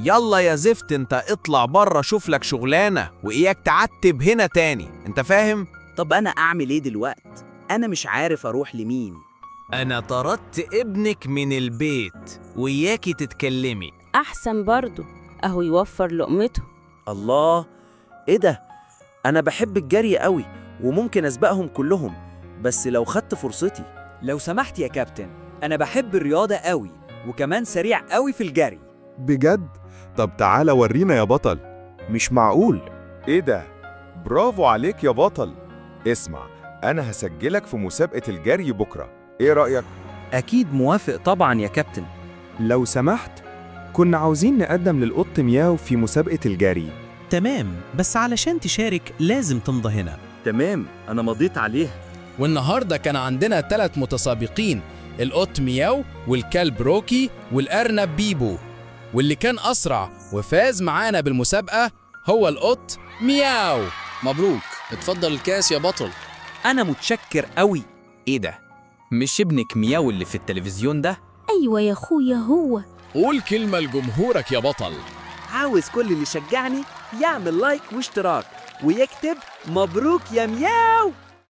يلا يا زفت، انت اطلع بره شوف لك شغلانة، وإياك تعتب هنا تاني، انت فاهم؟ طب أنا أعمل إيه دلوقت؟ أنا مش عارف أروح لمين. أنا طردت ابنك من البيت، وإياكي تتكلمي. أحسن برضو، أهو يوفر لقمته. الله، إيه ده؟ أنا بحب الجري قوي وممكن أسبقهم كلهم، بس لو خدت فرصتي. لو سمحت يا كابتن، أنا بحب الرياضة قوي وكمان سريع قوي في الجري. بجد؟ طب تعالى ورينا يا بطل. مش معقول. ايه ده؟ برافو عليك يا بطل. اسمع، انا هسجلك في مسابقة الجري بكرة، ايه رأيك؟ أكيد موافق طبعا يا كابتن. لو سمحت، كنا عاوزين نقدم للقط مياو في مسابقة الجري. تمام، بس علشان تشارك لازم تمضى هنا. تمام، أنا مضيت عليها. والنهاردة كان عندنا 3 متسابقين، القط مياو والكلب روكي والأرنب بيبو، واللي كان أسرع وفاز معانا بالمسابقة هو القط مياو. مبروك، اتفضل الكاس يا بطل. أنا متشكر قوي. إيه ده؟ مش ابنك مياو اللي في التلفزيون ده؟ أيوة يا أخويا هو. قول كلمة لجمهورك يا بطل. عاوز كل اللي يشجعني يعمل لايك واشتراك ويكتب مبروك يا مياو.